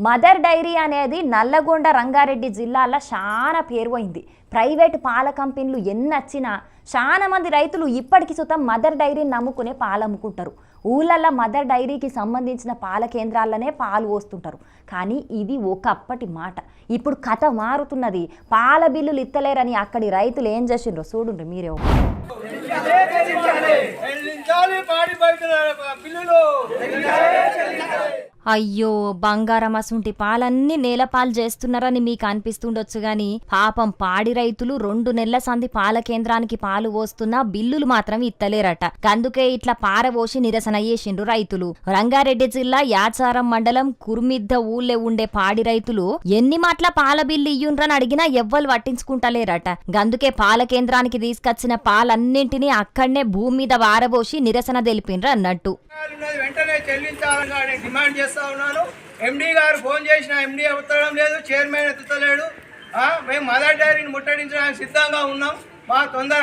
Mother dairy అనేది నల్లగొండ రంగారెడ్డి జిల్లాలో చాలా పేరువైంది. ప్రైవేటు పాల కంపెనీలు ఎన్నొచ్చినా చాలా మంది రైతులు ఇప్పటికి సుతం మదర్ డైరీని నమ్ముకునే పాలు అమ్ముకుంటారు. ఊళ్ళల్లో మదర్ డైరీకి సంబంధించిన పాల కేంద్రాలనే పాలు పోస్తుంటారు. కానీ ఇది ఒకప్పటి మాట. ఇప్పుడు కథ మారుతున్నది. పాల బిల్లులు ఇత్తలేరని అక్కడి రైతులు ఏం చేసిండ్రో చూడండి మీరే. అయ్యో బంగారం అసుంటి పాలన్నీ నేలపాలు చేస్తున్నారని మీకు అనిపిస్తుండొచ్చు గాని పాపం పాడి రైతులు 2 నెలల సంది పాల కేంద్రానికి పాలు పోస్తున్నా బిల్లులు మాత్రం ఇత్తలేరట. అందుకే ఇట్లా పారబోసి నిరసన చేసిండ్రు రైతులు. రంగారెడ్డి జిల్లా యాచారం మండలం కుర్మిద్ద ఊళ్ళే ఉండే పాడి రైతులు ఎన్ని మాటల పాల బిల్లు ఇయ్యుండ్రని అడిగినా ఎవ్వరు పట్టించుకుంటలేరట. అందుకే పాల కేంద్రానికి తీసుకొచ్చిన పాలన్నింటినీ అక్కడనే భూమి మీద వారబోసి నిరసన తెలిపిండ్రు అన్నట్టు. వెంటనే చెల్లించాలని డిమాండ్ చేస్తా ఉన్నాను. ఎండీ గారు ఫోన్ చేసిన ఎండీ ఎత్తడం లేదు, చైర్మన్ ఎత్తుతలేడు. మేము మదర్ డైరీని ముట్టడించడానికి సిద్ధంగా ఉన్నాం. మా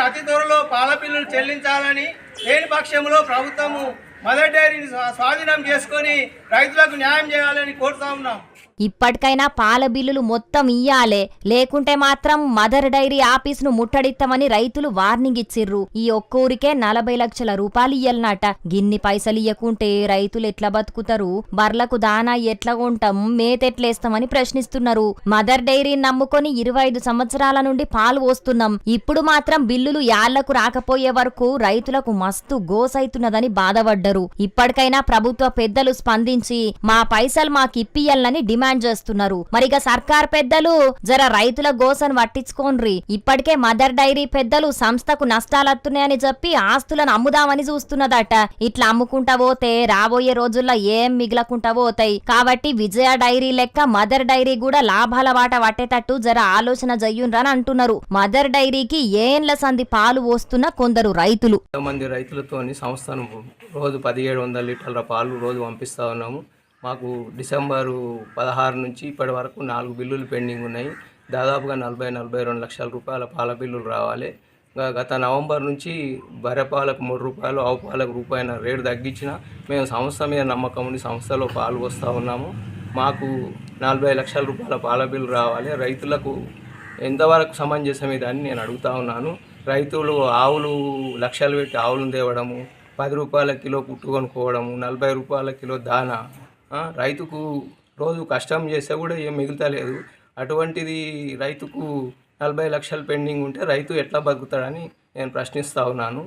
అతి త్వరలో పాల బిల్లులు చెల్లించాలని, లేని పక్షంలో ప్రభుత్వము మదర్ డైరీని స్వాధీనం చేసుకొని రైతులకు న్యాయం చేయాలని కోరుతా ఉన్నాం. ఇప్పటికైనా పాల బిల్లులు మొత్తం ఇయ్యాలే, లేకుంటే మాత్రం మదర్ డైరీ ఆఫీసును ముట్టడిస్తామని రైతులు వార్నింగ్ ఇచ్చిర్రు. ఈ ఒక్కూరికే 40 లక్షల రూపాయలు ఇయ్యాలన్నట. గిన్ని పైసలు ఇయ్యకుంటే రైతులు ఎట్లా బతుకుతారు? బర్లకు దానా ఎట్లా కొంటాం, మేతెట్లేస్తామని ప్రశ్నిస్తున్నారు. మదర్ డైరీని నమ్ముకొని 25 సంవత్సరాల నుండి పాలు పోస్తున్నాం. ఇప్పుడు మాత్రం బిల్లులు యాళ్లకు రాకపోయే వరకు రైతులకు మస్తు గోసైతున్నదని బాధపడ్డరు. ఇప్పటికైనా ప్రభుత్వ పెద్దలు స్పందించి మా పైసలు మాకు ఇప్పియాలని డిమాండ్ చేస్తున్నారు. మరిగా సర్కార్ పెద్దలు జర రైతుల గోసను పట్టించుకోండ్రి. ఇప్పటికే మదర్ డైరీ పెద్దలు సంస్థకు నష్టాలత్తున్నాయని చెప్పి ఆస్తులను అమ్ముదామని చూస్తున్నదట. ఇట్లా అమ్ముకుంటా పోతే రాబోయే రోజుల్లో ఏం మిగలకుంటా పోతాయి. కాబట్టి విజయ డైరీ లెక్క మదర్ డైరీ కూడా లాభాల వాట పట్టేటట్టు జర ఆలోచన చెయ్యుండ్రని అంటున్నారు. మదర్ డైరీకి ఏండ్ల సంది పాలు పోస్తున్న కొందరు రైతులు. మంది రైతులతోని సంస్థను రోజు 1700 లీటర్ల పాలు రోజు పంపిస్తా ఉన్నాము. మాకు డిసెంబరు 16 నుంచి ఇప్పటి వరకు 4 బిల్లులు పెండింగ్ ఉన్నాయి. దాదాపుగా 40-42 లక్షల రూపాయల పాల బిల్లులు రావాలి. గత నవంబర్ నుంచి బర్రె పాలకు 3 రూపాయలు, ఆవు పాలకు రూపాయల రేటు తగ్గించిన మేము సంస్థ మీద నమ్మకం ఉండి సంస్థలో పాలు వస్తూ ఉన్నాము. మాకు 40 లక్షల రూపాయల పాల బిల్లు రావాలి. రైతులకు ఎంతవరకు సమంజసం ఇదని నేను అడుగుతా ఉన్నాను. రైతులు ఆవులు లక్షలు పెట్టి ఆవులను తేవడము, 10 రూపాయల కిలో పుట్టు కొనుక్కోవడము, 40 రూపాయల కిలో దానా, రైతుకు రోజు కష్టం చేస్తే కూడా ఏం మిగులుతలేదు. అటువంటిది రైతుకు 40 లక్షలు పెండింగ్ ఉంటే రైతు ఎట్లా బతుకుతాడని నేను ప్రశ్నిస్తూ ఉన్నాను.